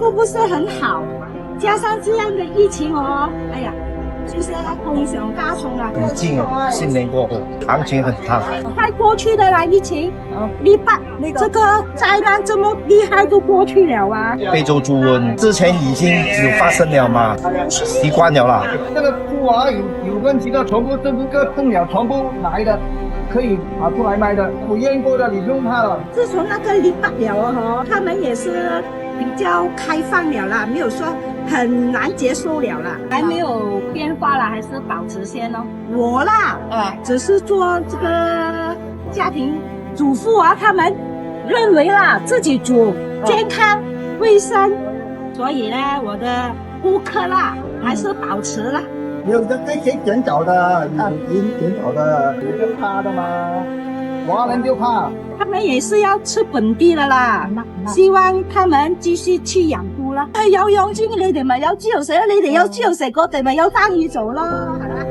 都不是很好，加上这样的疫情哦，哎呀，就是风险加重了。很近哦，新年过后行情很烫。快过去的啦，疫情，礼拜这个灾难这么厉害都过去了啊。非洲猪瘟之前已经有发生了嘛，习惯了啦。这个猪啊有问题的，全部这个碰了，全部来的，可以拿出来卖的，有验过的，你不用怕了。自从那个礼拜了哦，他们也是比较开放了啦，没有说很难接受了啦。还没有变化啦，还是保持先哦。我啦，只是做这个家庭主妇啊，他们认为啦自己煮健康卫生，所以呢，我的顾客啦还是保持了。有的这些剪脚的，剪脚的，有就怕的嘛，华人就怕。他们也是要吃本地的啦，希望他們繼續去養豬啦。有養豬，你哋咪有豬肉食，你哋有豬肉食，我哋咪有生意做咯，係嘛？